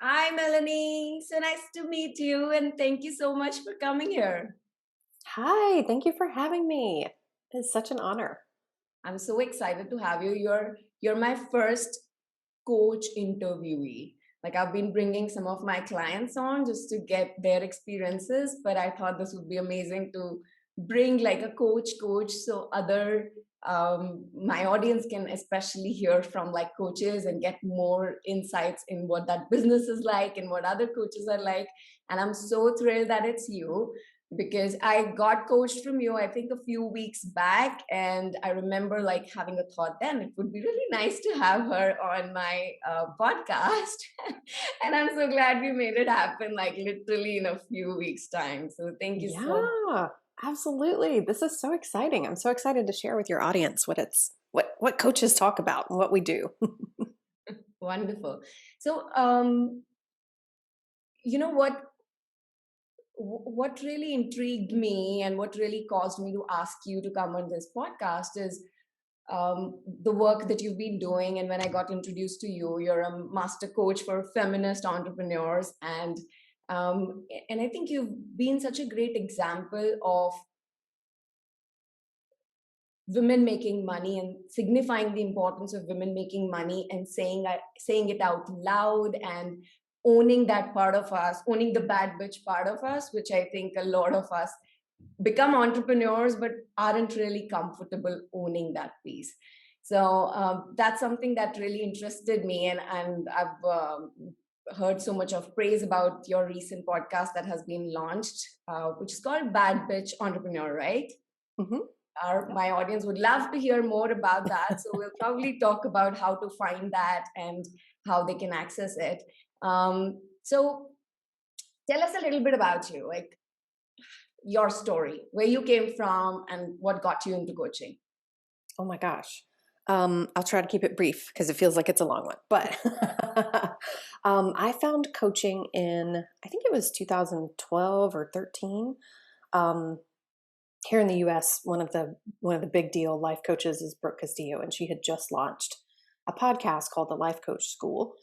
Hi, Melanie. So nice to meet you, and thank you so much for coming here. Hi, thank you for having me. It's such an honor. I'm so excited to have you. You're my first coach interviewee. Like I've been bringing some of my clients on just to get their experiences, but I thought this would be amazing to bring like a coach so other my audience can especially hear from like coaches and get more insights in what that business is like and what other coaches are like. And I'm so thrilled that it's you because I got coached from you, I think a few weeks back. And I remember like having a thought then it would be really nice to have her on my podcast. And I'm so glad we made it happen like literally in a few weeks' time. So thank you so Yeah, absolutely. This is so exciting. I'm so excited to share with your audience what coaches talk about and what we do. wonderful. So, you know what really intrigued me and what really caused me to ask you to come on this podcast is the work that you've been doing. And when I got introduced to you, you're a master coach for feminist entrepreneurs, and I think you've been such a great example of women making money and signifying the importance of women making money and saying it out loud and owning that part of us, owning the bad bitch part of us, which I think a lot of us become entrepreneurs but aren't really comfortable owning that piece. So that's something that really interested me, and I've heard so much of praise about your recent podcast that has been launched, which is called Bad Bitch Entrepreneur, right? Hmm. My audience would love to hear more about that. So we'll probably talk about how to find that and how they can access it. So tell us a little bit about you, like your story, where you came from, and what got you into coaching. Oh my gosh. I'll try to keep it brief because it feels like it's a long one. But I found coaching in, I think it was 2012 or 13. Um, Here in the US, one of the big deal life coaches is Brooke Castillo, and she had just launched a podcast called the Life Coach School.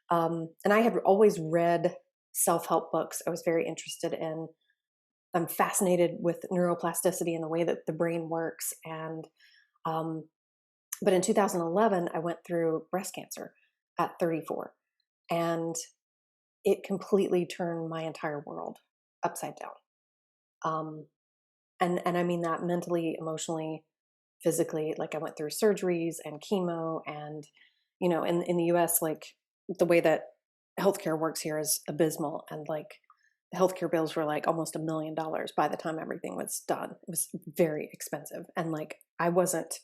And I had always read self-help books. I was very interested in. I'm fascinated with neuroplasticity and the way that the brain works. And um, but in 2011, I went through breast cancer at 34, and it completely turned my entire world upside down. Um, and I mean that mentally, emotionally, physically. Like I went through surgeries and chemo, and in the US, like the way that healthcare works here is abysmal, and like the healthcare bills were like almost $1 million by the time everything was done. It was very expensive, and like I wasn't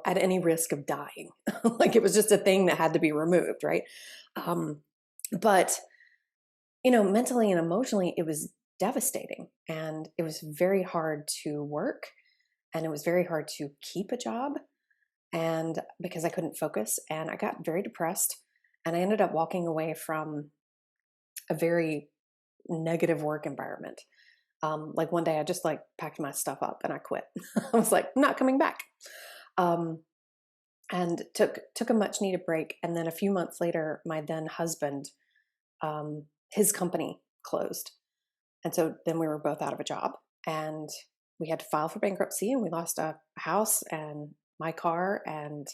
at any risk of dying. Like it was just a thing that had to be removed, right? um but mentally and emotionally it was devastating, and it was very hard to work, and it was very hard to keep a job, and because I couldn't focus, and I got very depressed, and I ended up walking away from a very negative work environment. Like one day I just like packed my stuff up and I quit. I was like, I'm not coming back. um, and took a much needed break, and then a few months later my then husband, his company closed, and so then we were both out of a job, and we had to file for bankruptcy, and we lost a house and my car, and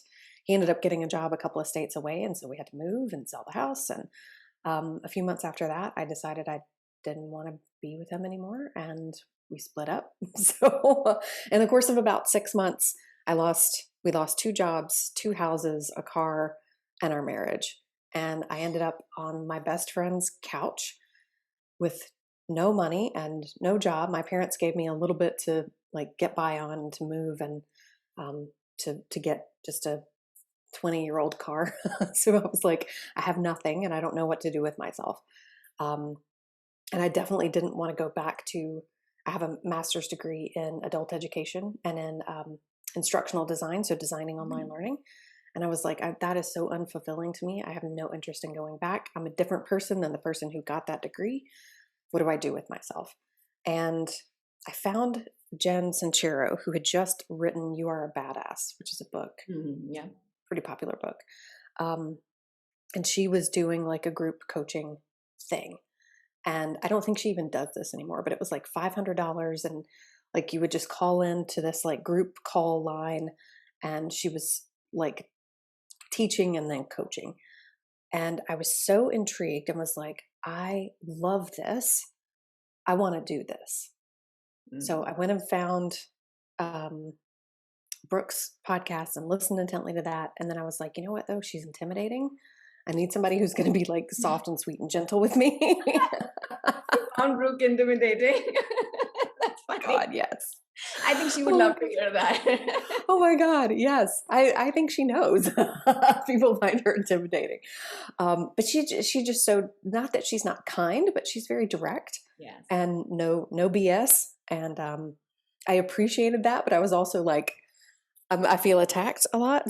he ended up getting a job a couple of states away, and so we had to move and sell the house. And a few months after that I decided I didn't want to be with him anymore, and we split up. So in the course of about 6 months we lost two jobs, two houses, a car, and our marriage. And I ended up on my best friend's couch with no money and no job. My parents gave me a little bit to like get by on, to move, and to get just a 20-year-old car. So I was like, I have nothing and I don't know what to do with myself. Um, and I definitely didn't want to go back to. I have a master's degree in adult education and in instructional design, so designing online learning. And I was like, that is so unfulfilling to me. I have no interest in going back. I'm a different person than the person who got that degree. What do I do with myself? And I found Jen Sincero, who had just written You Are a Badass, which is a book, Mhm, yeah. pretty popular book. Um, and she was doing like a group coaching thing. And I don't think she even does this anymore, but it was like $500, and like you would just call into this like group call line, and she was like teaching and then coaching. And I was so intrigued and was like, I love this. I want to do this. So I went and found um, Brooke's podcast and listened intently to that. And then I was like, you know what, though? She's intimidating. I need somebody who's going to be like soft and sweet and gentle with me. You found Brooke intimidating. That's funny. God, yes. I think she would love to hear that. Oh my God, yes. I think she knows. People find her intimidating. But she just so, not that she's not kind, but she's very direct. Yes. And no BS. And I appreciated that, but I was also like, I feel attacked a lot.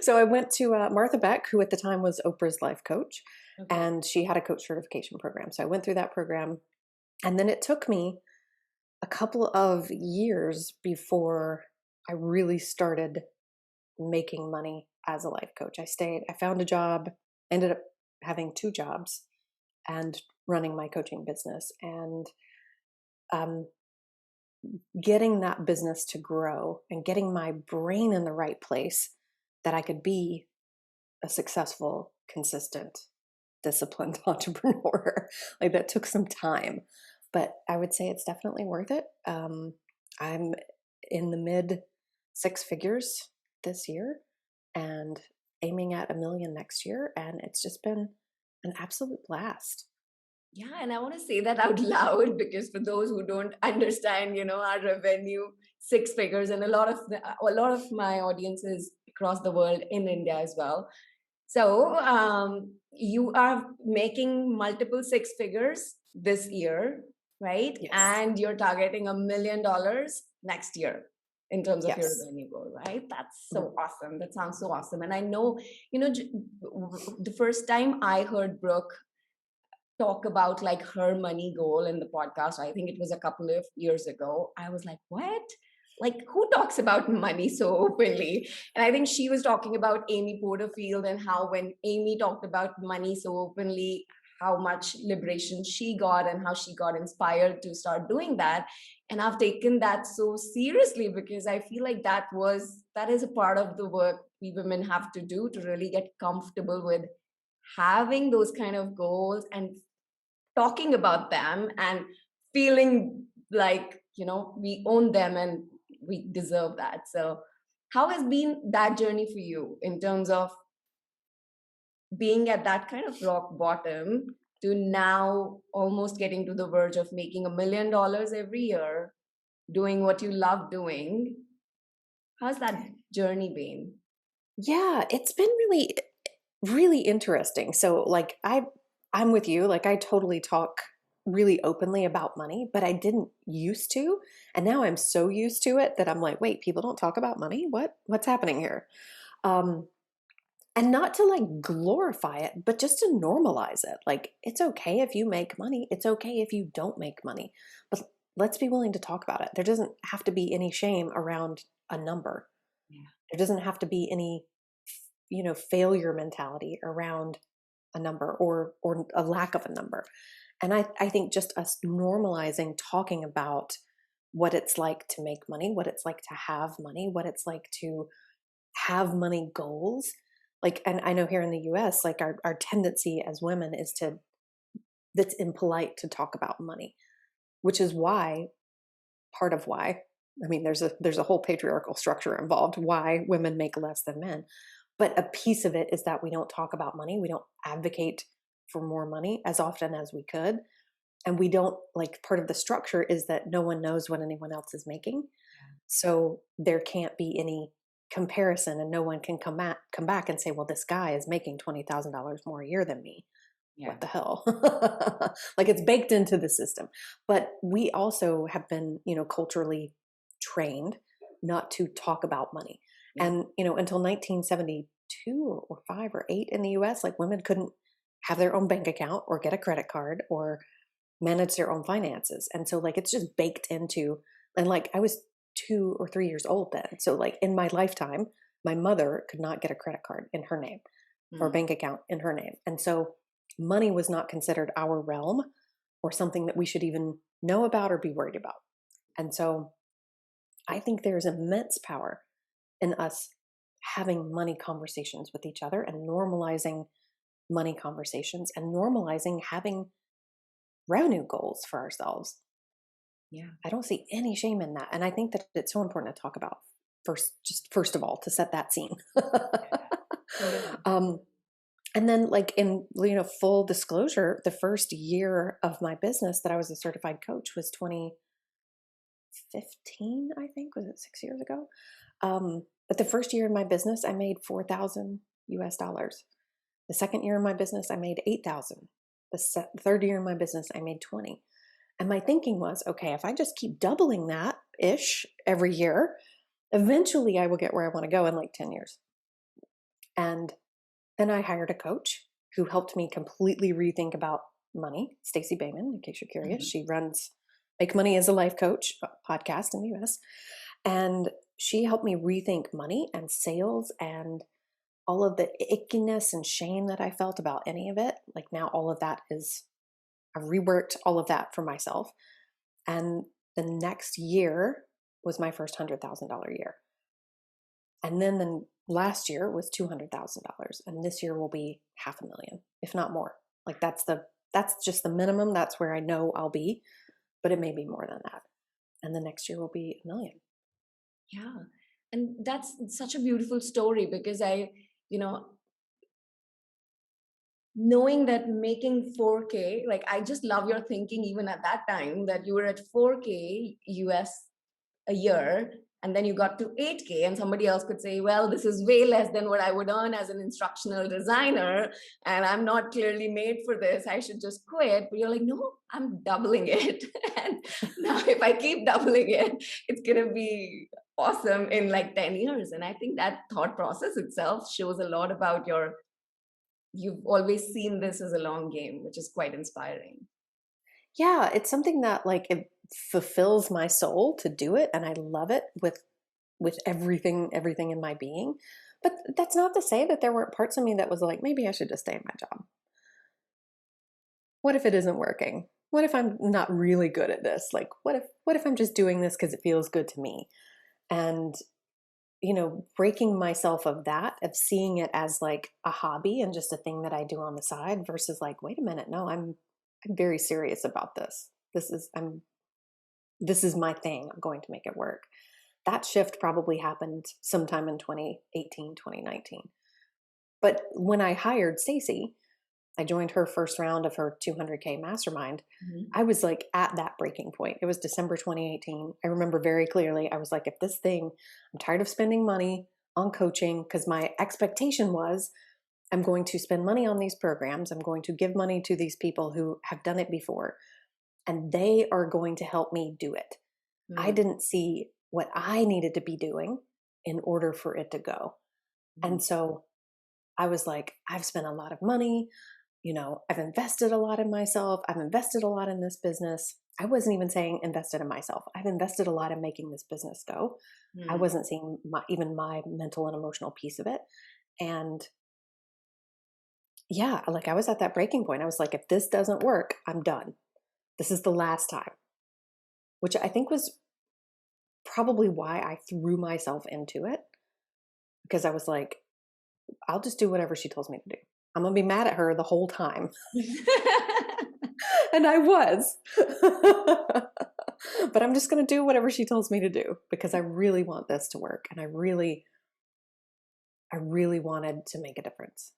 So I went to Martha Beck, who at the time was Oprah's life coach, Okay. and she had a coach certification program. So I went through that program, and then it took me a couple of years before I really started making money as a life coach. I found a job, ended up having 2 jobs and running my coaching business, and getting that business to grow and getting my brain in the right place that I could be a successful, consistent, disciplined entrepreneur. Like that took some time, but I would say it's definitely worth it. I'm in the mid 6 figures this year and aiming at $1 million next year. And it's just been an absolute blast. Yeah, and I want to say that out loud because for those who don't understand, our revenue, 6 figures, and a lot of my audience is across the world in India as well. So you are making multiple 6 figures this year, right? Yes. And you're targeting $1 million next year in terms of your Yes. revenue goal, right? That's so awesome. That sounds so awesome. And I know, the first time I heard Brooke talk about like her money goal in the podcast, I think it was a couple of years ago, I was like, what? Like, who talks about money so openly? And I think she was talking about Amy Porterfield and how when Amy talked about money so openly, how much liberation she got and how she got inspired to start doing that. And I've taken that so seriously because I feel like that is a part of the work we women have to do to really get comfortable with having those kind of goals and talking about them and feeling like we own them and we deserve that. So how has been that journey for you in terms of being at that kind of rock bottom to now almost getting to the verge of making $1 million every year, doing what you love doing? How's that journey been? Yeah, it's been really, really interesting. So like I'm with you. Like I totally talk really openly about money, but I didn't used to. And now I'm so used to it that I'm like, wait, people don't talk about money? What's happening here? And not to like glorify it, but just to normalize it. Like it's okay if you make money. It's okay if you don't make money. But let's be willing to talk about it. There doesn't have to be any shame around a number. Yeah. There doesn't have to be any failure mentality around a number or a lack of a number. And I think just us normalizing talking about what it's like to make money, what it's like to have money, what it's like to have money goals. Like, and I know here in the US, like our tendency as women is that's impolite to talk about money, which is part of why, I mean, there's a whole patriarchal structure involved, why women make less than men. But a piece of it is that we don't talk about money. We don't advocate for more money as often as we could. And we don't, like, part of the structure is that no one knows what anyone else is making. So there can't be any comparison and no one can come back and say, well, this guy is making $20,000 more a year than me. Yeah. What the hell? Like it's baked into the system. But we also have been, culturally trained not to talk about money. Yeah. And, until 1972 or 5 or 8 in the US, like women couldn't have their own bank account or get a credit card or manage their own finances. And so like, it's just baked into, and like I was 2 or 3 years old then. So like in my lifetime, my mother could not get a credit card in her name. or Hmm. bank account in her name. And so money was not considered our realm or something that we should even know about or be worried about. And so I think there's immense power in us having money conversations with each other and normalizing money conversations and normalizing having revenue goals for ourselves. Yeah. I don't see any shame in that. And I think that it's so important to talk about first, just first of all, to set that scene. Totally. um, and then like in, full disclosure, the first year of my business that I was a certified coach was 2015, I think. Was it 6 years ago? But the first year in my business, I made 4,000 US dollars. The second year in my business, I made 8,000. The third year in my business, I made 20. And my thinking was, okay, if I just keep doubling that ish every year, eventually I will get where I want to go in like 10 years. And then I hired a coach who helped me completely rethink about money, Stacey Bayman, in case you're curious. Hmm. She runs Make Money as a Life Coach podcast in the US. And she helped me rethink money and sales and all of the ickiness and shame that I felt about any of it. Like now all of that is, I've reworked all of that for myself. And the next year was my first $100,000 year. And then the last year was $200,000. And this year will be 500,000, if not more. Like that's just the minimum. That's where I know I'll be, but it may be more than that. And the next year will be 1 million. Yeah. And that's such a beautiful story because you know, knowing that making 4K, like I just love your thinking even at that time that you were at 4K US a year and then you got to 8K and somebody else could say, well, this is way less than what I would earn as an instructional designer and I'm not clearly made for this, I should just quit. But you're like, no, I'm doubling it. And now if I keep doubling it, it's going to be awesome in like 10 years. And I think that thought process itself shows a lot about you've always seen this as a long game, which is quite inspiring. Yeah, it's something that like it fulfills my soul to do it, and I love it with everything in my being. But that's not to say that there weren't parts of me that was like, maybe I should just stay in my job. What if it isn't working? What if I'm not really good at this? Like what if I'm just doing this because it feels good to me? And breaking myself of that, of seeing it as like a hobby and just a thing that I do on the side versus like, wait a minute, no, I'm very serious about this. This is my thing. I'm going to make it work. That shift probably happened sometime in 2018, 2019. But when I hired Stacey, I joined her first round of her 200K mastermind. Mhm. I was like at that breaking point. It was December 2018. I remember very clearly. I was like, if this thing, I'm tired of spending money on coaching because my expectation was I'm going to spend money on these programs. I'm going to give money to these people who have done it before, and they are going to help me do it. I Mm. didn't see what I needed to be doing in order for it to go. Mhm. And so I was like, I've spent a lot of money. I've invested a lot in myself. I've invested a lot in this business. I wasn't even saying invested in myself. I've invested a lot in making this business go. I Mm. wasn't seeing even my mental and emotional piece of it. And yeah, like I was at that breaking point. I was like, if this doesn't work, I'm done. This is the last time, which I think was probably why I threw myself into it because I was like, I'll just do whatever she tells me to do. I'm going to be mad at her the whole time. And I was. But I'm just going to do whatever she tells me to do because I really want this to work. And I really wanted to make a difference.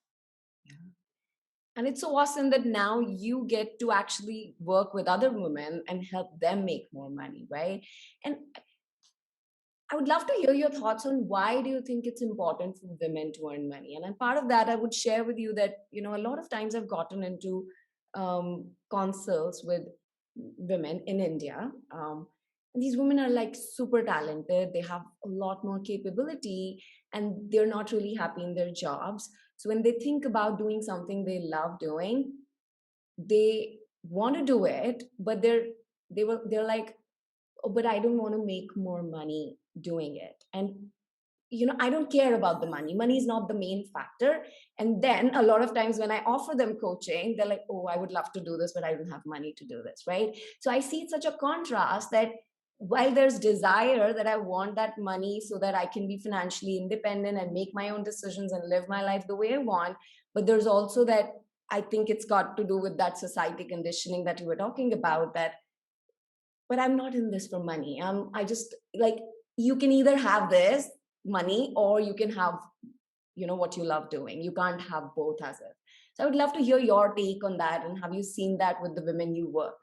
And it's so awesome that now you get to actually work with other women and help them make more money, right? And I would love to hear your thoughts on why do you think it's important for women to earn money? And part of that, I would share with you that, a lot of times I've gotten into consults with women in India. And these women are like super talented. They have a lot more capability and they're not really happy in their jobs. So when they think about doing something they love doing, they want to do it, but they're like, oh, but I don't want to make more money doing it. And I don't care about the money. Money is not the main factor. And then a lot of times when I offer them coaching, they're like, oh, I would love to do this, but I don't have money to do this, right? So I see such a contrast that while there's desire that I want that money so that I can be financially independent and make my own decisions and live my life the way I want, but there's also that I think it's got to do with that society conditioning that you were talking about, that but I'm not in this for money. I just like, you can either have this money or you can have, what you love doing. You can't have both as it. So I would love to hear your take on that. And have you seen that with the women you work?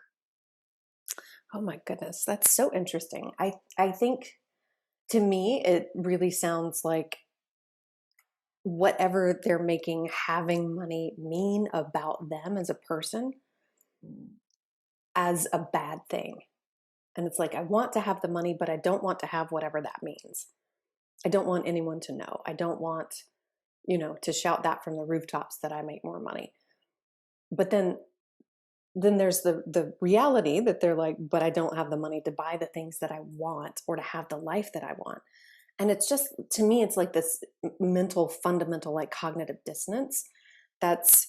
Oh my goodness, that's so interesting. I think to me it really sounds like whatever they're making having money mean about them as a person Mm. as a bad thing. And it's like, I want to have the money, but I don't want to have whatever that means. I don't want anyone to know. I don't want, to shout that from the rooftops that I make more money. But then there's the reality that they're like, but I don't have the money to buy the things that I want or to have the life that I want. And it's just, to me, it's like this mental fundamental like cognitive dissonance that's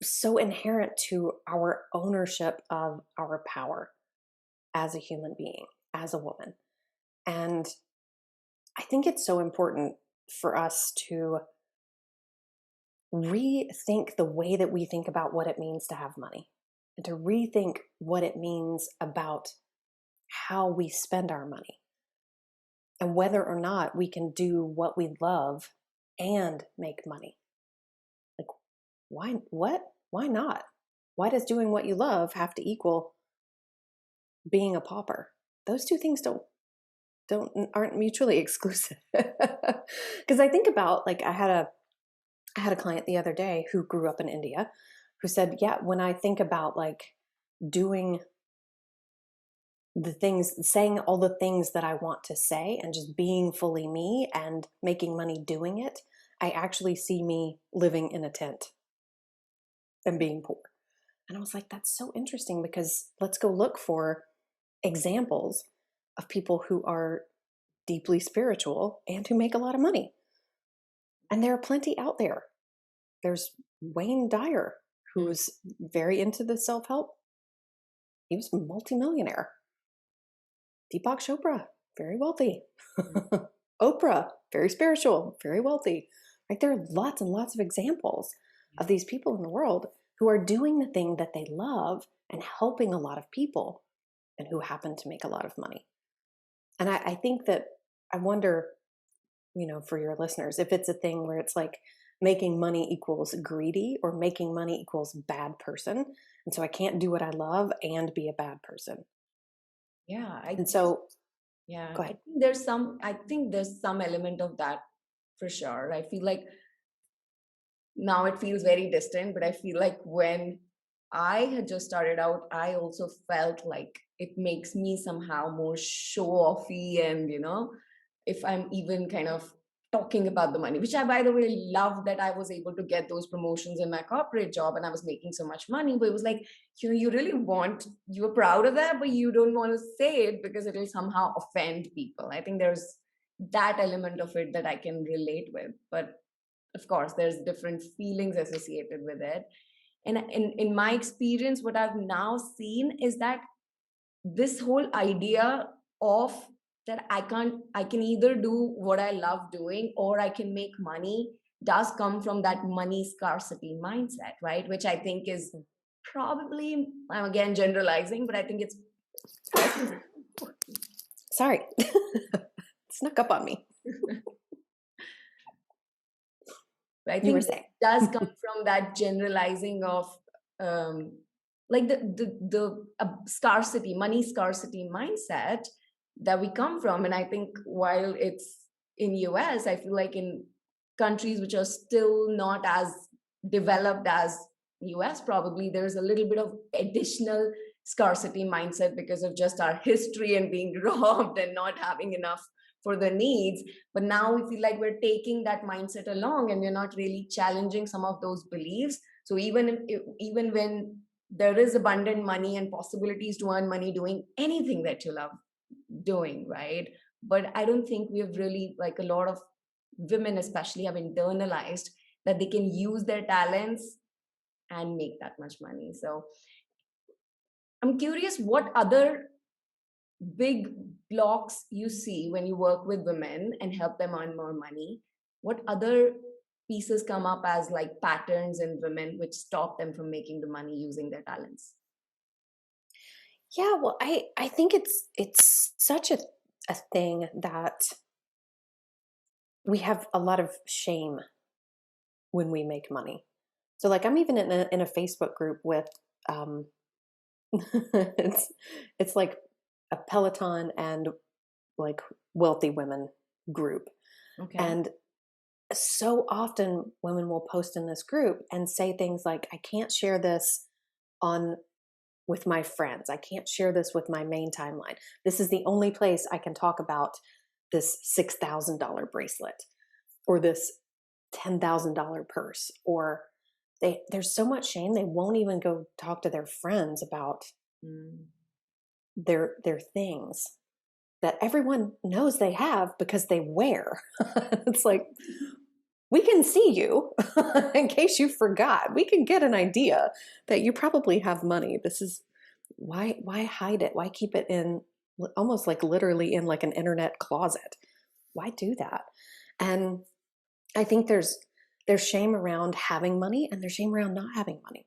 so inherent to our ownership of our power as a human being, as a woman. And I think it's so important for us to rethink the way that we think about what it means to have money and to rethink what it means about how we spend our money and whether or not we can do what we love and make money. Like, why not? Why does doing what you love have to equal being a pauper? Those two things aren't mutually exclusive. Because I think about, like, I had a client the other day who grew up in India who said, yeah, when I think about like doing the things, saying all the things that I want to say and just being fully me and making money doing it, I actually see me living in a tent and being poor. And I was like, that's so interesting, because let's go look for examples of people who are deeply spiritual and who make a lot of money. And there are plenty out there. There's Wayne Dyer, who's very into the self-help. He was a multimillionaire. Deepak Chopra, very wealthy. Oprah, very spiritual, very wealthy. Like, there are lots and lots of examples of these people in the world who are doing the thing that they love and helping a lot of people and who happen to make a lot of money. And I think that, I wonder, for your listeners, if it's a thing where it's like making money equals greedy or making money equals bad person. And so I can't do what I love and be a bad person. Yeah. And so, Yeah. go ahead. I think there's some element of that for sure. I feel like now it feels very distant, but I feel like when I had just started out, I also felt like it makes me somehow more show offy. And, if I'm even kind of talking about the money, which I, by the way, love that I was able to get those promotions in my corporate job and I was making so much money. But it was like, you were proud of that, but you don't want to say it because it will somehow offend people. I think there's that element of it that I can relate with. But of course there's different feelings associated with it. And in my experience, what I've now seen is that this whole idea of that I can either do what I love doing or I can make money does come from that money scarcity mindset, right? Which I think is probably, I'm again generalizing, but I think it's Sorry. Snuck up on me. I You were think saying. it does come from that generalizing of um, like the scarcity, money scarcity mindset that we come from. And I think while it's in US, I feel like in countries which are still not as developed as US, probably there's a little bit of additional scarcity mindset because of just our history and being robbed and not having enough for the needs. But now we feel like we're taking that mindset along and we're not really challenging some of those beliefs. So even when there is abundant money and possibilities to earn money doing anything that you love, doing, right? But I don't think we have really, like, a lot of women especially have internalized that they can use their talents and make that much money. So I'm curious what other big blocks you see when you work with women and help them earn more money. What other pieces come up as like patterns in women which stop them from making the money using their talents? Yeah, well, I think it's such a thing that we have a lot of shame when we make money. So like I'm even in a Facebook group with um it's it's like a Peloton and like wealthy women group. Okay. And so often women will post in this group and say things like, I can't share this on with my friends. I can't share this with my main timeline. This is the only place I can talk about this $6,000 bracelet or this $10,000 purse. Or there's so much shame they won't even go talk to their friends about Mm. their things that everyone knows they have because they wear. It's like, we can see you in case you forgot. We can get an idea that you probably have money. This is why hide it? Why keep it in almost like literally in like an internet closet? Why do that? And I think there's shame around having money and there's shame around not having money.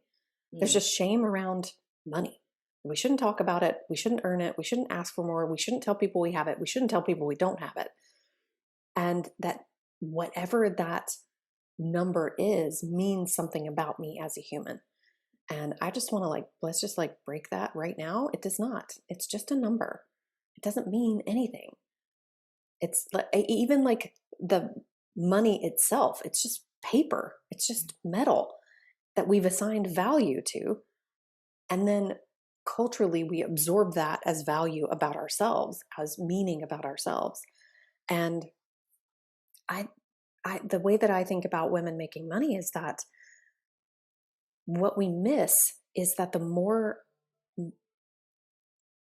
There's Mm. just shame around money. We shouldn't talk about it. We shouldn't earn it. We shouldn't ask for more. We shouldn't tell people we have it. We shouldn't tell people we don't have it. And that whatever that number is means something about me as a human. And I just want to like, let's just like break that right now. It does not. It's just a number. It doesn't mean anything. It's like, even like the money itself, it's just paper. It's just metal that we've assigned value to. And then culturally, we absorb that as value about ourselves, as meaning about ourselves. And I, the way that I think about women making money is that what we miss is that the more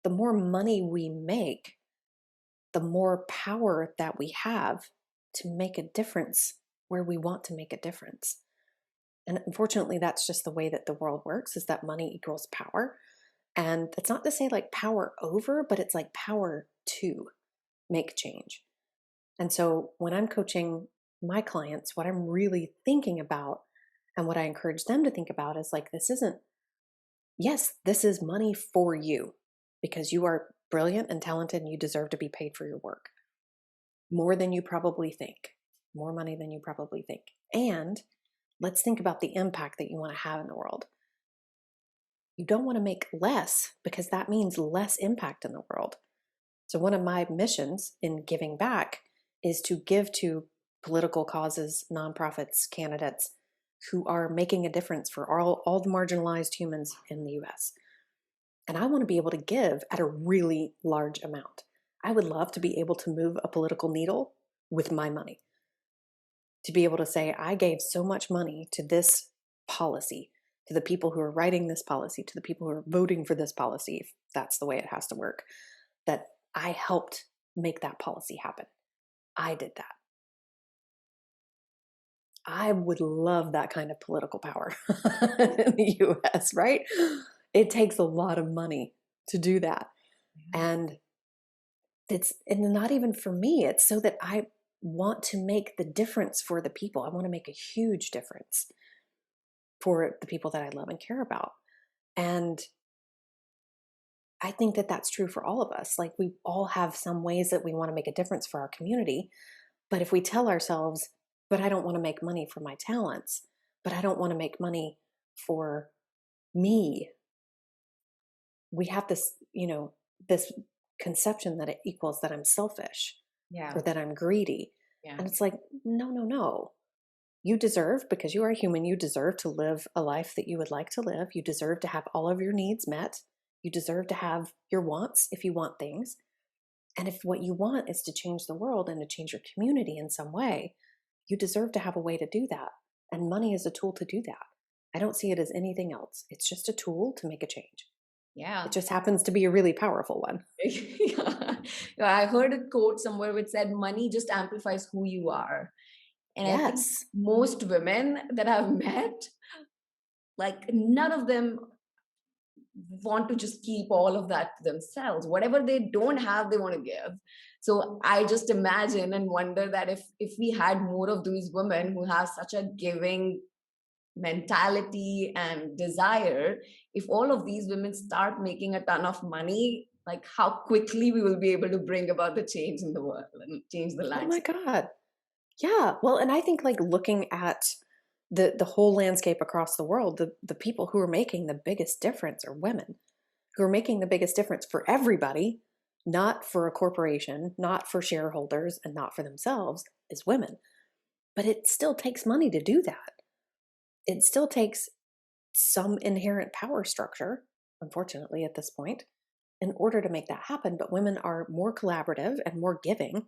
money we make, the more power that we have to make a difference where we want to make a difference. And unfortunately, that's just the way that the world works, is that money equals power. And it's not to say like power over, but it's like power to make change. And so when I'm coaching my clients, what I'm really thinking about and what I encourage them to think about is like, this isn't, yes, this is money for you because you are brilliant and talented and you deserve to be paid for your work more than you probably think, more money than you probably think. And let's think about the impact that you want to have in the world. You don't want to make less because that means less impact in the world. So one of my missions in giving back is to give to political causes, nonprofits, candidates who are making a difference for all the marginalized humans in the US. And I want to be able to give at a really large amount. I would love to be able to move a political needle with my money. To be able to say, I gave so much money to this policy, to the people who are writing this policy, to the people who are voting for this policy, if that's the way it has to work, that I helped make that policy happen. I did that. I would love that kind of political power in the US, right? It takes a lot of money to do that. And it's and not even for me, it's so that I want to make the difference for the people. I want to make a huge difference for the people that I love and care about. And I think that that's true for all of us. Like we all have some ways that we want to make a difference for our community. But if we tell ourselves, but I don't want to make money for my talents, but I don't want to make money for me, we have this, this conception that it equals that I'm selfish Yeah. or that I'm greedy. Yeah. And it's like, no, no, no. You deserve, because you are a human, you deserve to live a life that you would like to live. You deserve to have all of your needs met. You deserve to have your wants if you want things. And if what you want is to change the world and to change your community in some way, you deserve to have a way to do that. And money is a tool to do that. I don't see it as anything else. It's just a tool to make a change. Yeah. It just happens to be a really powerful one. Yeah. I heard a quote somewhere which said, money just amplifies who you are. And I think Yes. most women that I've met, like none of them want to just keep all of that to themselves. Whatever they don't have, they want to give. So I just imagine and wonder that if we had more of these women who have such a giving mentality and desire, if all of these women start making a ton of money, like how quickly we will be able to bring about the change in the world and change the Oh my landscape. God. Yeah. Well, and I think like looking at the whole landscape across the world, the people who are making the biggest difference are women who are making the biggest difference for everybody, not for a corporation, not for shareholders, and not for themselves, is women. But it still takes money to do that. It still takes some inherent power structure, unfortunately, at this point, in order to make that happen. But women are more collaborative and more giving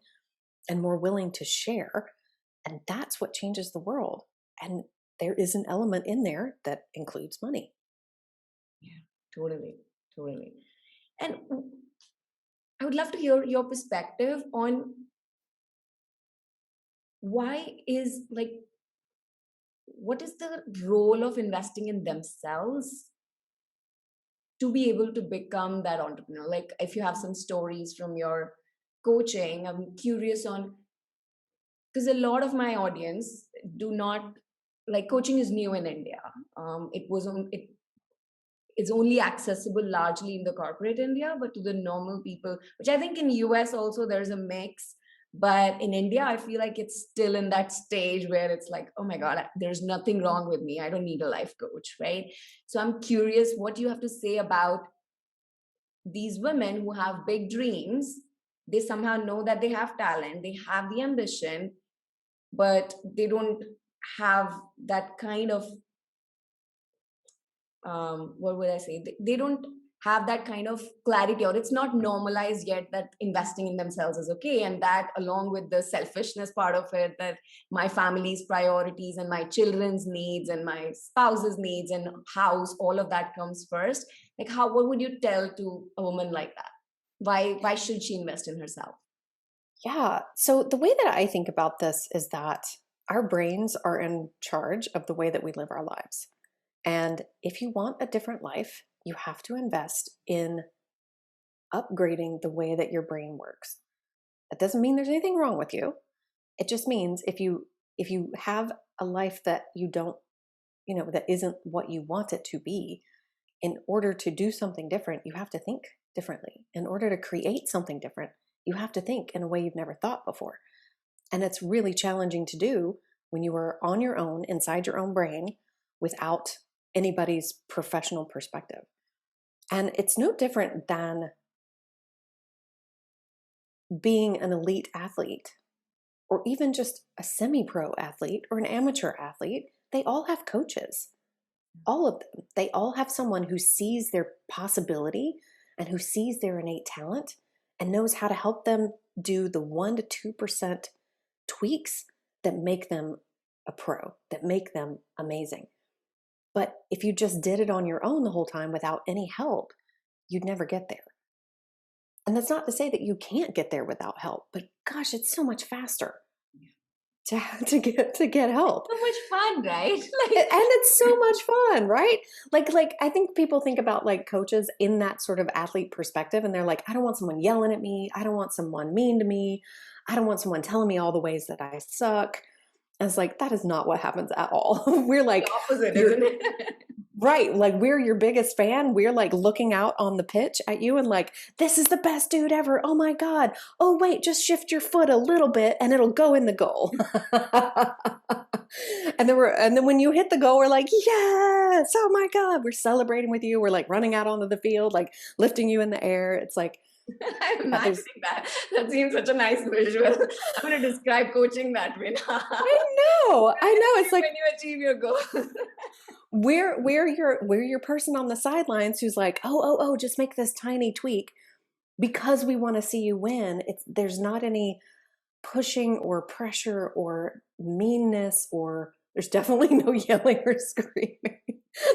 and more willing to share. And that's what changes the world. And there is an element in there that includes money. Yeah, totally, totally. And I would love to hear your perspective on why is like what is the role of investing in themselves to be able to become that entrepreneur? Like if you have some stories from your coaching, I'm curious on, because a lot of my audience do not, like, coaching is new in India. It's only accessible largely in the corporate India, but to the normal people, which I think in US also there's a mix. But in India, I feel like it's still in that stage where it's like, oh my God, there's nothing wrong with me. I don't need a life coach, right? So I'm curious what you have to say about these women who have big dreams. They somehow know that they have talent, they have the ambition, but they don't have that kind of what would I say? They don't have that kind of clarity, or it's not normalized yet that investing in themselves is okay. And that, along with the selfishness part of it, that my family's priorities and my children's needs and my spouse's needs and house, all of that comes first. Like, how, what would you tell to a woman like that? Why should she invest in herself? Yeah. So the way that I think about this is that our brains are in charge of the way that we live our lives. And if you want a different life, you have to invest in upgrading the way that your brain works. That doesn't mean there's anything wrong with you. It just means if you have a life that you don't, that isn't what you want it to be, in order to do something different, you have to think differently. In order to create something different, you have to think in a way you've never thought before. And it's really challenging to do when you are on your own, inside your own brain, without anybody's professional perspective. And it's no different than being an elite athlete, or even just a semi pro athlete or an amateur athlete. They all have coaches, all of them. They all have someone who sees their possibility and who sees their innate talent and knows how to help them do the 1% to 2% tweaks that make them a pro, that make them amazing. But if you just did it on your own the whole time without any help, you'd never get there. And that's not to say that you can't get there without help, but gosh, it's so much faster to to get help. So much fun, right? And Like, it's so much fun, right? Like I think people think about like coaches in that sort of athlete perspective, and they're like, I don't want someone yelling at me, I don't want someone mean to me, I don't want someone telling me all the ways that I suck. And it's like, that is not what happens at all. We're the like, opposite, you're isn't it? right. Like, we're your biggest fan. We're like looking out on the pitch at you and like, this is the best dude ever. Oh my God. Oh, wait, just shift your foot a little bit and it'll go in the goal. And then when you hit the goal, we're like, yes. Oh my God. We're celebrating with you. We're like running out onto the field, like lifting you in the air. It's like, I'm yeah, there's, imagining that. That seems such a nice visual. I'm going to describe coaching that way now. I know. It's like, When you achieve your goal. we're your person on the sidelines who's like, oh, just make this tiny tweak because we want to see you win. There's not any pushing or pressure or meanness, or there's definitely no yelling or screaming.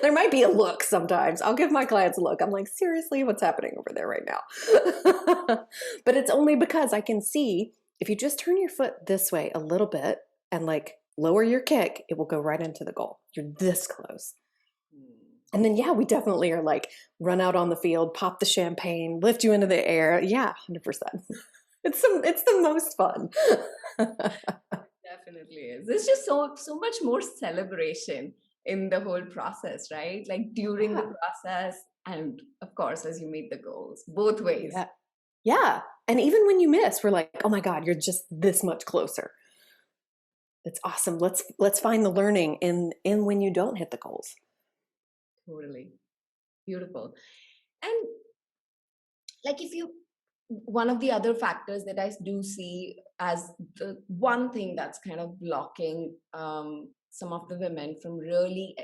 There might be a look sometimes. I'll give my clients a look. I'm like, seriously, what's happening over there right now? But it's only because I can see if you just turn your foot this way a little bit and like lower your kick, it will go right into the goal. You're this close. And then, yeah, we definitely are like run out on the field, pop the champagne, lift you into the air. Yeah, 100%. It's the most fun. Definitely is. There's just so much more celebration in the whole process, right? Like during the Yeah. process, and of course as you meet the goals, both ways. Yeah. Yeah. And even when you miss, we're like, oh my God, you're just this much closer. It's awesome. Let's find the learning in when you don't hit the goals. Totally. Beautiful. And like if you one of the other factors that I do see as the one thing that's kind of blocking some of the women from really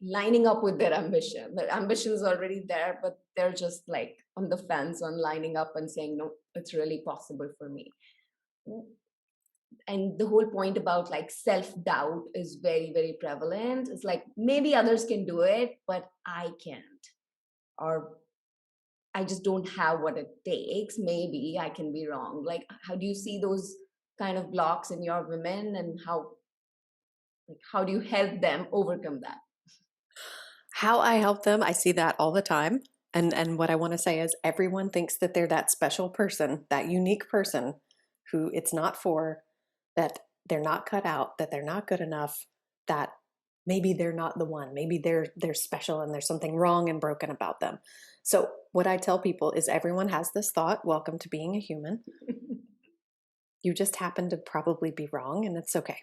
lining up with their ambition. Their ambition is already there, but they're just like on the fence on lining up and saying, no, it's really possible for me. And the whole point about like self-doubt is very, very prevalent. It's like maybe others can do it, but I can't. Or I just don't have what it takes. Maybe I can be wrong. Like, how do you see those kind of blocks in your women, and how do you help them overcome that? How I help them, I see that all the time. And what I want to say is everyone thinks that they're that special person, that unique person who it's not for, that they're not cut out, that they're not good enough, that maybe they're not the one. Maybe they're special and there's something wrong and broken about them. So what I tell people is everyone has this thought, welcome to being a human. You just happen to probably be wrong and it's okay.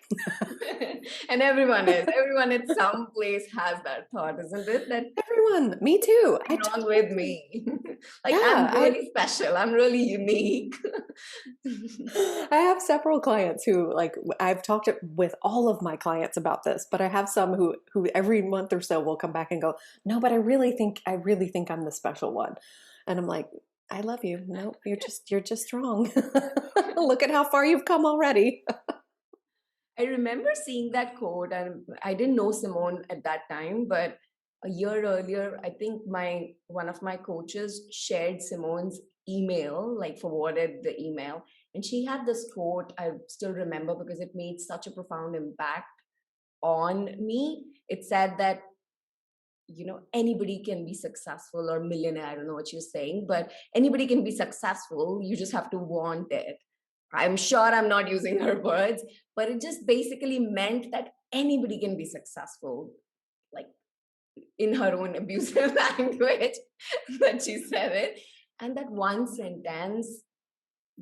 And everyone at some place has that thought, isn't it? That Everyone, me too. I something wrong with totally, me. Like I'm yeah, really special. I'm really unique. I have several clients who like I've talked with all of my clients about this, but I have some who every month or so will come back and go, "No, but I really think I'm the special one." And I'm like, "I love you. No, you're just wrong. Look at how far you've come already." I remember seeing that quote, and I didn't know Simone at that time, but a year earlier, I think my one of my coaches shared Simone's email, like forwarded the email, and she had this quote I still remember because it made such a profound impact on me. It said that anybody can be successful or millionaire. I don't know what you're saying, but anybody can be successful. You just have to want it. I'm sure I'm not using her words, but it just basically meant that anybody can be successful, like in her own abusive language that she said it. And that one sentence,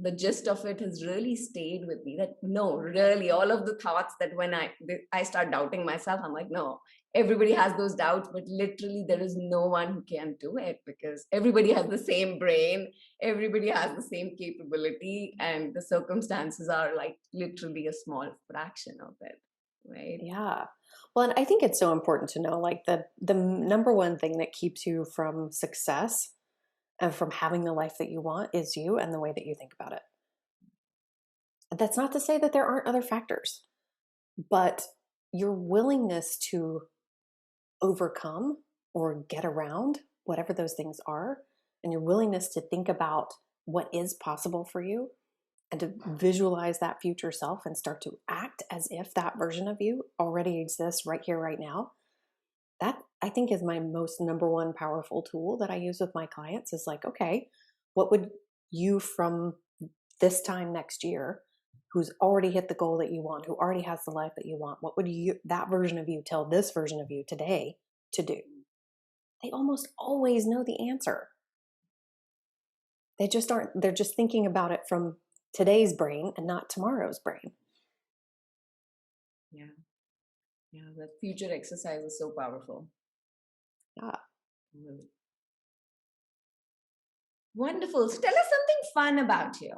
the gist of it has really stayed with me, that no, really all of the thoughts that when I start doubting myself, I'm like, no, everybody has those doubts, but literally there is no one who can do it because everybody has the same brain, everybody has the same capability, and the circumstances are like literally a small fraction of it, right? Yeah. Well, and I think it's so important to know like the number one thing that keeps you from success and from having the life that you want is you and the way that you think about it. That's not to say that there aren't other factors, but your willingness to overcome or get around whatever those things are, and your willingness to think about what is possible for you and to visualize that future self and start to act as if that version of you already exists right here, right now. That I think is my most number one powerful tool that I use with my clients is like, okay, what would you from this time next year who's already hit the goal that you want, who already has the life that you want, what would that version of you tell this version of you today to do? They almost always know the answer. They just aren't, they're just thinking about it from today's brain and not tomorrow's brain. Yeah. Yeah, that future exercise is so powerful. Yeah. Really. Wonderful. So tell us something fun about you.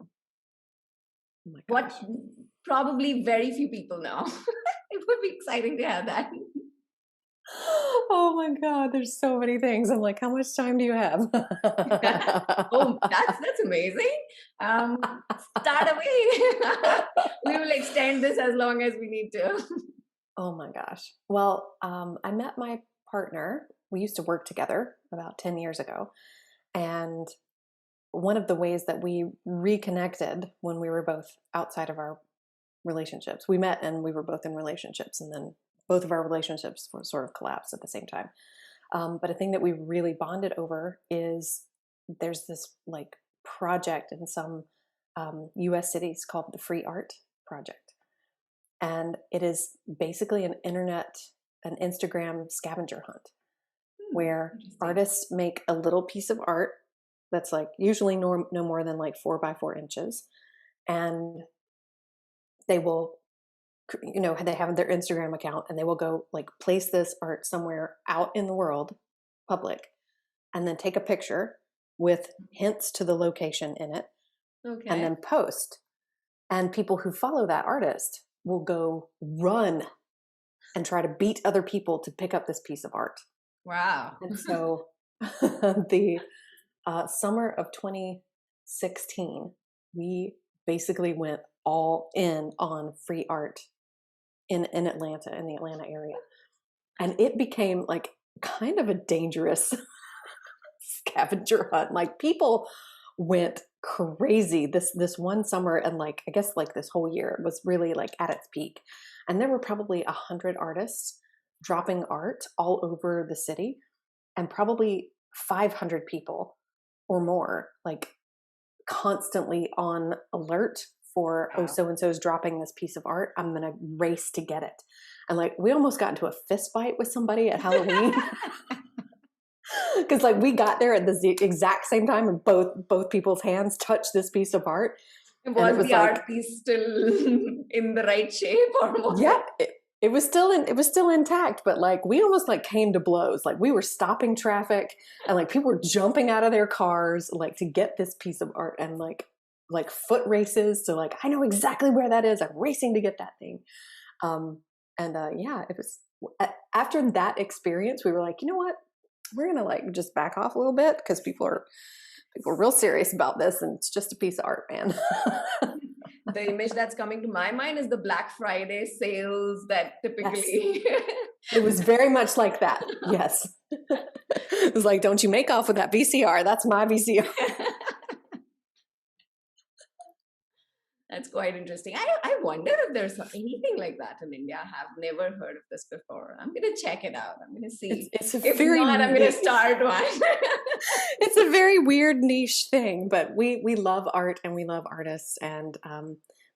Oh my What gosh. probably very few people know. It would be exciting to have that. Oh my God, there's so many things. I'm like, how much time do you have? Oh, that's amazing. Start away. We will extend this as long as we need to. Oh my gosh. Well, I met my partner, we used to work together about 10 years ago. And one of the ways that we reconnected when we were both outside of our relationships, we met and we were both in relationships, and then both of our relationships were sort of collapsed at the same time. But a thing that we really bonded over is there's this like project in some US cities called the Free Art Project. And it is basically an Instagram scavenger hunt where artists make a little piece of art that's like usually no more than like 4 by 4 inches. And they will, they have their Instagram account and they will go like place this art somewhere out in the world, public, and then take a picture with hints to the location in it, and then post. And people who follow that artist will go run and try to beat other people to pick up this piece of art. Wow. And so the summer of 2016, we basically went all in on free art in Atlanta, in the Atlanta area. And it became like kind of a dangerous scavenger hunt. Like people went crazy this one summer, and like I guess like this whole year it was really like at its peak. And there were probably 100 artists dropping art all over the city, and probably 500 people or more like constantly on alert for, oh, so-and-so's dropping this piece of art, I'm going to race to get it. And like, we almost got into a fist fight with somebody at Halloween. Because like we got there at the exact same time and both people's hands touched this piece of art. Was the art piece still in the right shape, or was it was still intact, but like we almost like came to blows. Like we were stopping traffic and like people were jumping out of their cars like to get this piece of art, and like foot races. So like I know exactly where that is. I'm racing to get that thing. It was after that experience, we were like, you know what? We're gonna like just back off a little bit because people are real serious about this, and it's just a piece of art, man. The image that's coming to my mind is the Black Friday sales that typically. Yes. It was very much like that. Yes. It was like, don't you make off with that VCR. That's my VCR. That's quite interesting. I wonder if there's anything like that in India. I have never heard of this before. I'm going to check it out. I'm going to see. If not, I'm going to start one. It's a very weird niche thing, but we love art and we love artists, and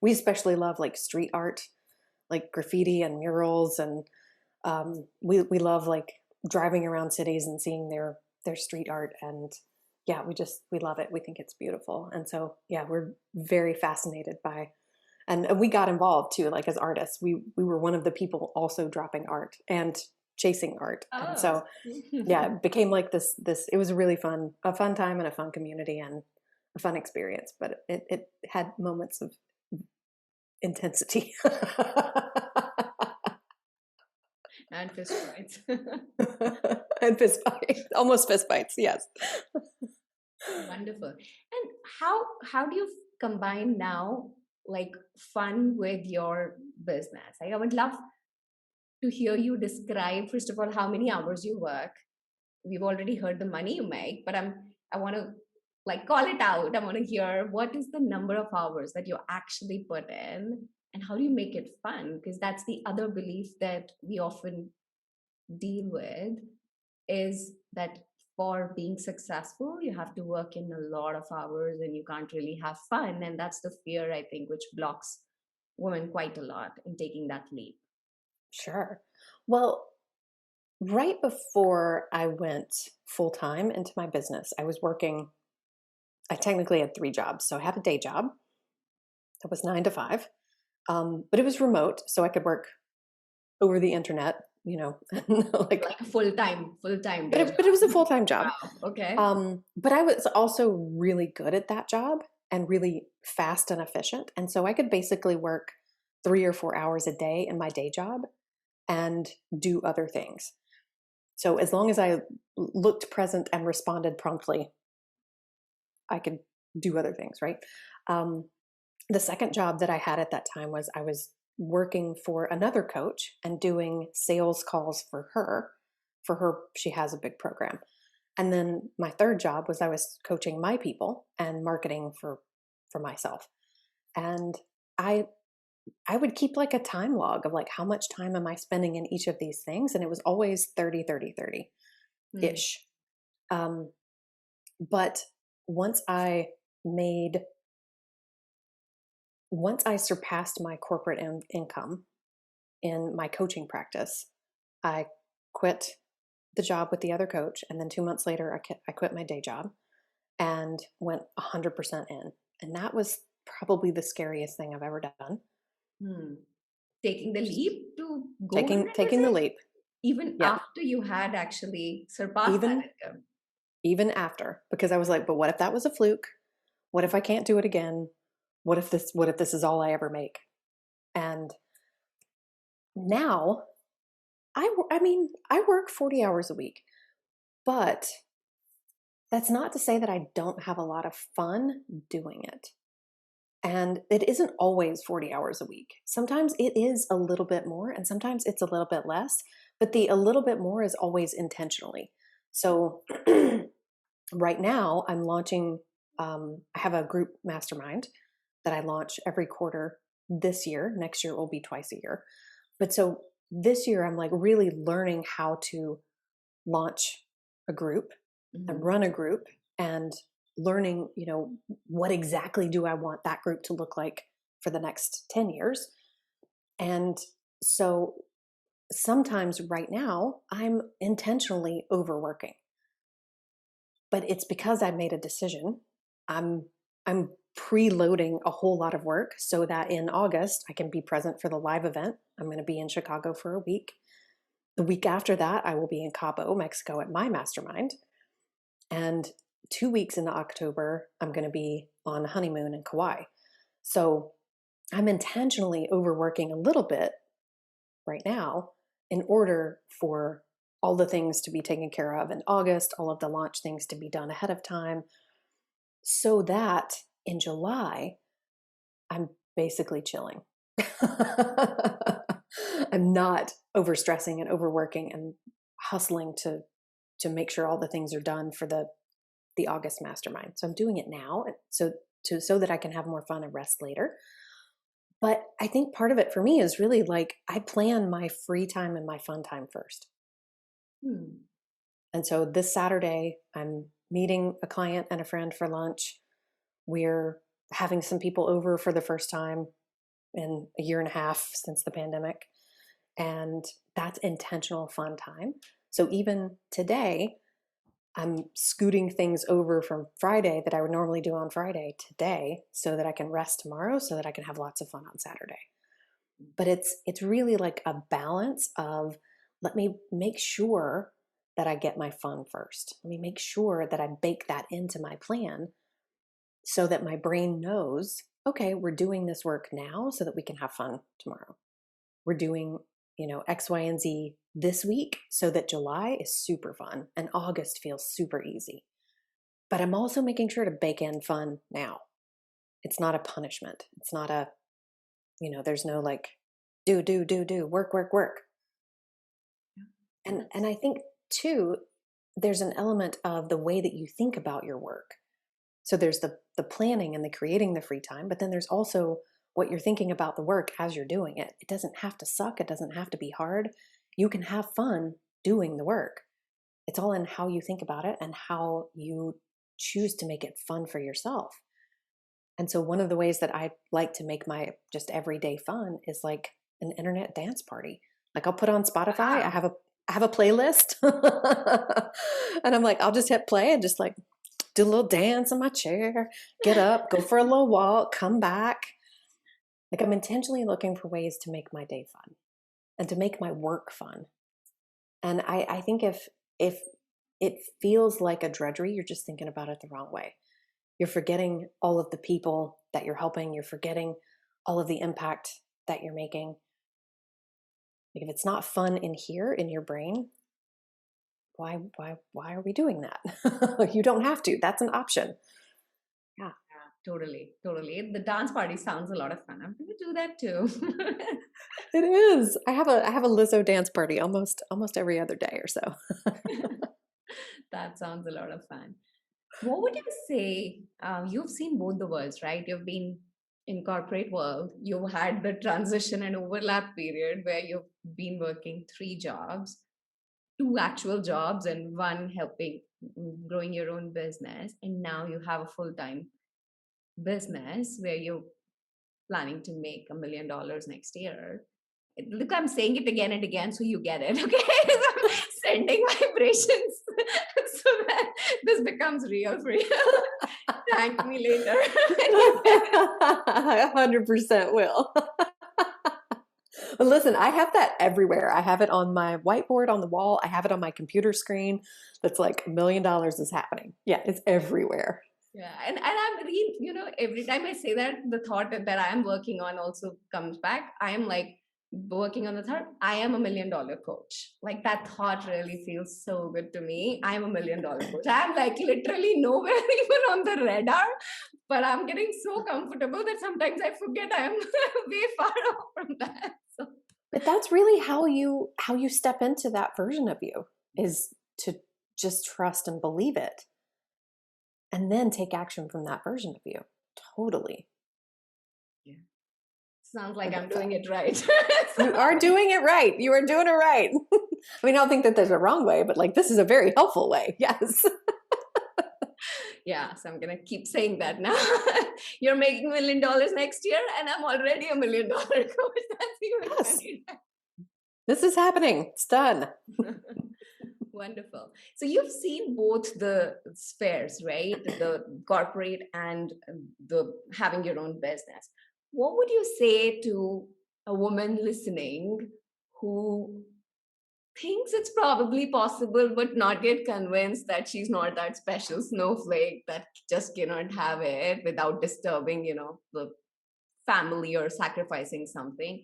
we especially love like street art, like graffiti and murals, and we love like driving around cities and seeing their street art, and yeah, we love it. We think it's beautiful. And so, yeah, we're very fascinated by, and we got involved too, like as artists, we were one of the people also dropping art and chasing art. Oh. And so, yeah, it became like this, it was a really fun time and a fun community and a fun experience, but it had moments of intensity. And fist fights. And fist fights, almost fist fights, yes. Wonderful. And how do you combine now like fun with your business? Like, I would love to hear you describe, first of all, how many hours you work. We've already heard the money you make, but I want to like call it out. I want to hear what is the number of hours that you actually put in, and how do you make it fun? Because that's the other belief that we often deal with, is that for being successful, you have to work in a lot of hours and you can't really have fun. And that's the fear, I think, which blocks women quite a lot in taking that leap. Sure. Well, right before I went full time into my business, I was working, I technically had 3 jobs. So I had a day job that was 9 to 5, but it was remote. So I could work over the internet, like a full-time. But it was a full-time job. Wow. Okay. But I was also really good at that job and really fast and efficient. And so I could basically work 3 or 4 hours a day in my day job and do other things. So as long as I looked present and responded promptly, I could do other things, right? The second job that I had at that time was I was working for another coach and doing sales calls for her For her, she has a big program. And then my third job was I was coaching my people and marketing for myself. And I would keep like a time log of like how much time am I spending in each of these things, and it was always 30 30 30 ish. But once I made once I surpassed my corporate income in my coaching practice, I quit the job with the other coach. And then 2 months later, I quit my day job and went 100% in. And that was probably the scariest thing I've ever done. Taking the leap to go taking the leap. Even after you had actually surpassed that income. Even after, because I was like, but what if that was a fluke? What if I can't do it again? What if this is all I ever make? And now I mean, I work 40 hours a week, but that's not to say that I don't have a lot of fun doing it. And it isn't always 40 hours a week. Sometimes it is a little bit more, and sometimes it's a little bit less, but the a little bit more is always intentionally. So right now I'm launching, I have a group mastermind that I launch every quarter this year. Next year it will be twice a year. But so this year I'm like really learning how to launch a group and run a group, and learning, what exactly do I want that group to look like for the next 10 years. And so sometimes right now I'm intentionally overworking, but it's because I made a decision. I'm preloading a whole lot of work so that in August I can be present for the live event. I'm going to be in Chicago for a week. The week after that, I will be in Cabo, Mexico at my mastermind. And 2 weeks into October, I'm going to be on honeymoon in Kauai. So I'm intentionally overworking a little bit right now in order for all the things to be taken care of in August, all of the launch things to be done ahead of time, so that in July, I'm basically chilling. I'm not overstressing and overworking and hustling to make sure all the things are done for the August mastermind. So I'm doing it now so that I can have more fun and rest later. But I think part of it for me is really like I plan my free time and my fun time first. And so this Saturday, I'm meeting a client and a friend for lunch. We're having some people over for the first time in a year and a half since the pandemic. And that's intentional fun time. So even today, I'm scooting things over from Friday that I would normally do on Friday today so that I can rest tomorrow, so that I can have lots of fun on Saturday. But it's really like a balance of, let me make sure that I get my fun first. Let me make sure that I bake that into my plan so that my brain knows, okay, we're doing this work now so that we can have fun tomorrow. We're doing, X, Y, and Z this week so that July is super fun and August feels super easy. But I'm also making sure to bake in fun now. It's not a punishment. It's not a, there's no like, do, work, work, work. And I think too, there's an element of the way that you think about your work. So there's the planning and the creating the free time, but then there's also what you're thinking about the work as you're doing it. It doesn't have to suck. It doesn't have to be hard. You can have fun doing the work. It's all in how you think about it and how you choose to make it fun for yourself. And so one of the ways that I like to make my just everyday fun is like an internet dance party. Like I'll put on Spotify. I have a playlist and I'm like, I'll just hit play and just like do a little dance in my chair, get up, go for a little walk, come back. Like I'm intentionally looking for ways to make my day fun and to make my work fun. And I think if it feels like a drudgery, you're just thinking about it the wrong way. You're forgetting all of the people that you're helping. You're forgetting all of the impact that you're making. Like if it's not fun in here in your brain, why are we doing that? You don't have to. That's an option. Yeah. Totally, totally. The dance party sounds a lot of fun. I'm going to do that too. It is. I have a Lizzo dance party almost every other day or so. That sounds a lot of fun. What would you say? You've seen both the worlds, right? You've been in corporate world. You've had the transition and overlap period where you've been working three jobs, two actual jobs, and one helping growing your own business. And now you have a full time business where you're planning to make $1 million next year. Look, I'm saying it again and again so you get it, okay? I'm sending vibrations so that this becomes real for you. Thank me later. 100% will. But listen, I have that everywhere. I have it on my whiteboard on the wall. I have it on my computer screen. That's like $1 million is happening. Yeah, it's everywhere. Yeah, and I'm really, every time I say that, the thought that I am working on also comes back. I am like working on the thought, I am $1 million coach. Like that thought really feels so good to me. I'm $1 million coach. I'm like literally nowhere even on the radar, but I'm getting so comfortable that sometimes I forget I am way far off from that. So But that's really how you step into that version of you, is to just trust and believe it, and then take action from that version of you. Totally. yeah, sounds like I I'm love doing that. it right. You are doing it right. You are doing it right. I mean, I don't think that there's a wrong way, but like this is a very helpful way. Yes. Yeah, so I'm gonna keep saying that now. You're making $1 million next year, and I'm already $1 million coach. That's even Yes. funny. This is happening. It's done. Wonderful. So you've seen both the spheres, right? The corporate and the having your own business. What would you say to a woman listening who thinks it's probably possible, but not yet convinced that she's not that special snowflake that just cannot have it without disturbing, the family or sacrificing something?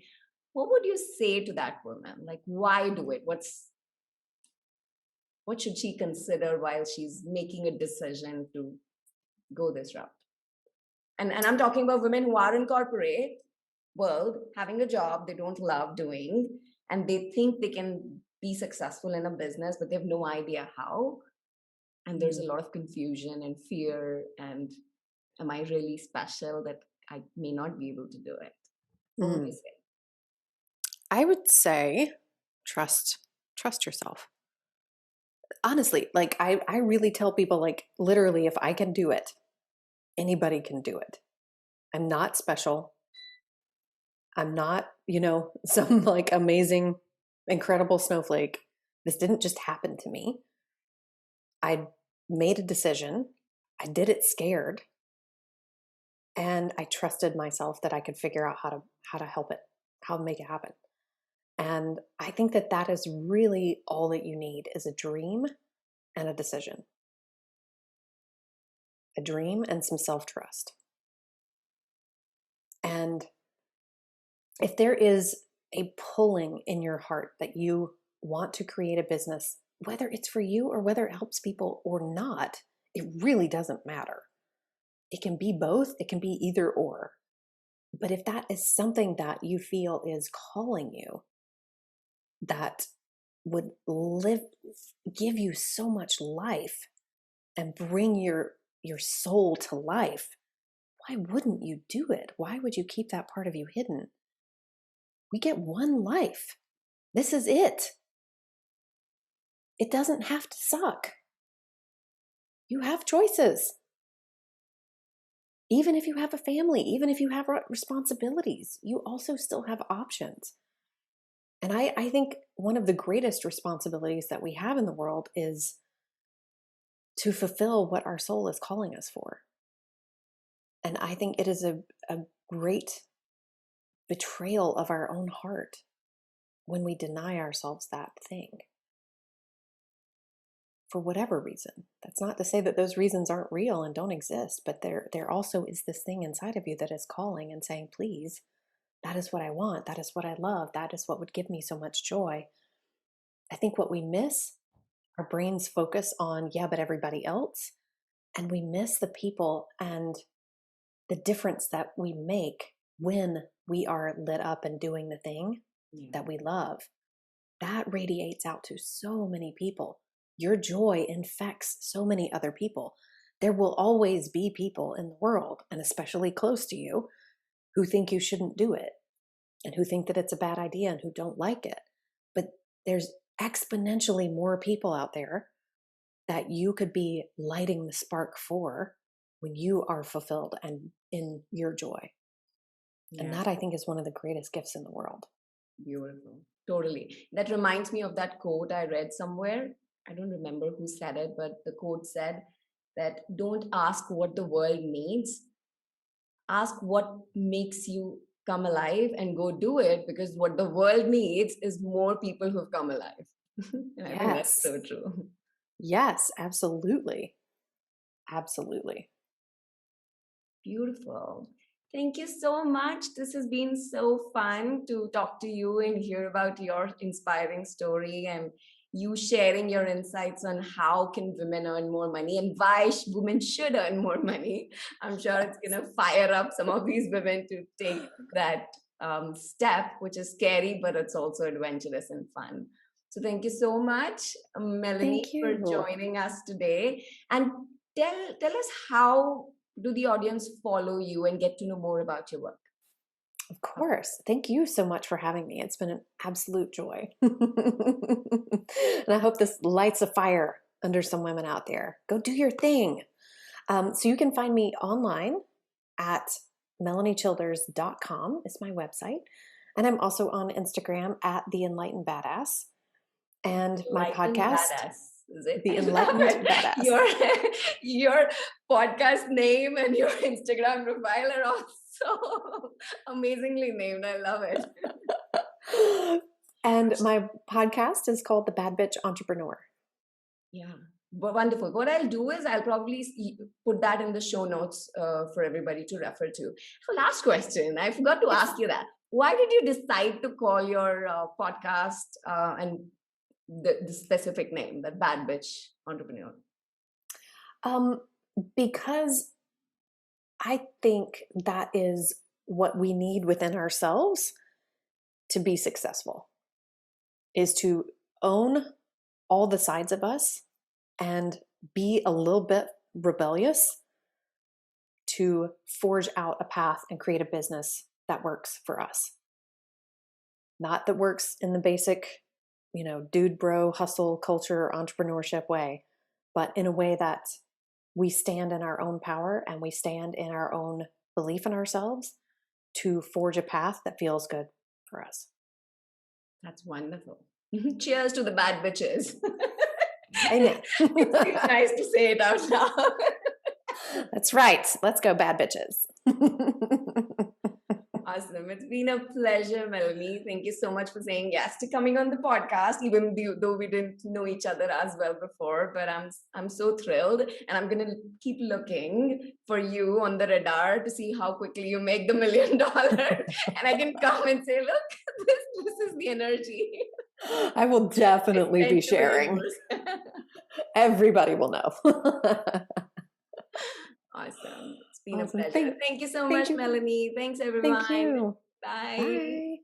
What would you say to that woman? Like, why do it? What should she consider while she's making a decision to go this route? And I'm talking about women who are in corporate world, having a job they don't love doing, and they think they can be successful in a business, but they have no idea how. And there's a lot of confusion and fear. And am I really special that I may not be able to do it? What would you Mm. say? I would say trust yourself. Honestly, like I really tell people, like, literally, if I can do it, anybody can do it. I'm not special. I'm not, some like amazing, incredible snowflake. This didn't just happen to me. I made a decision. I did it scared, and I trusted myself that I could figure out how to help it, how to make it happen. And I think that that is really all that you need, is a dream and a decision. A dream and some self-trust. And if there is a pulling in your heart that you want to create a business, whether it's for you or whether it helps people or not, it really doesn't matter. It can be both, it can be either or. But if that is something that you feel is calling you, that would give you so much life and bring your soul to life, why wouldn't you do it? Why would you keep that part of you hidden? We get one life. This is it. It doesn't have to suck. You have choices. Even if you have a family, even if you have responsibilities, you also still have options. And I think one of the greatest responsibilities that we have in the world is to fulfill what our soul is calling us for. And I think it is a great betrayal of our own heart when we deny ourselves that thing. For whatever reason. That's not to say that those reasons aren't real and don't exist, but there also is this thing inside of you that is calling and saying, please, that is what I want. That is what I love. That is what would give me so much joy. I think what we miss, our brains focus on, yeah, but everybody else. And we miss the people and the difference that we make when we are lit up and doing the thing that we love, that radiates out to so many people. Your joy infects so many other people. There will always be people in the world, and especially close to you, who think you shouldn't do it and who think that it's a bad idea and who don't like it. But there's exponentially more people out there that you could be lighting the spark for when you are fulfilled and in your joy. And that, I think, is one of the greatest gifts in the world. Beautiful. Totally. That reminds me of that quote I read somewhere. I don't remember who said it, but the quote said that don't ask what the world needs. Ask what makes you come alive and go do it, because what the world needs is more people who've come alive. And I think that's so true. Yes, absolutely. Absolutely. Beautiful. Thank you so much. This has been so fun to talk to you and hear about your inspiring story and you sharing your insights on how can women earn more money and why women should earn more money. I'm sure it's going to fire up some of these women to take that step, which is scary, but it's also adventurous and fun. So thank you so much, Melanie, for joining us today. And tell us, how do the audience follow you and get to know more about your work? Of course. Thank you so much for having me. It's been an absolute joy. And I hope this lights a fire under some women out there. Go do your thing. So you can find me online at melaniechilders.com is my website. And I'm also on Instagram at The Enlightened Badass. And my podcast, Badass, is it? The Enlightened Badass. Your podcast name and your Instagram profile are also amazingly named. I love it. And my podcast is called The Bad Bitch Entrepreneur. Yeah, wonderful. What I'll do is I'll probably put that in the show notes for everybody to refer to. So last question, I forgot to ask you that. Why did you decide to call your podcast and the specific name, that Bad Bitch Entrepreneur? Because I think that is what we need within ourselves to be successful, is to own all the sides of us and be a little bit rebellious to forge out a path and create a business that works for us. Not that works in the basic, dude bro hustle culture entrepreneurship way, but in a way that we stand in our own power and we stand in our own belief in ourselves to forge a path that feels good for us. That's wonderful. Cheers to the bad bitches. Amen. It's nice to say it out loud. That's right. Let's go, bad bitches. Awesome. It's been a pleasure, Melanie. Thank you so much for saying yes to coming on the podcast, even though we didn't know each other as well before. But I'm so thrilled, and I'm gonna keep looking for you on the radar to see how quickly you make the $1 million, and I can come and say, look, this is the energy. I will definitely be sharing. Everybody will know. Awesome. It's been a pleasure. Thank you so much, Melanie. Thanks, everyone. Thank you. Bye. Bye.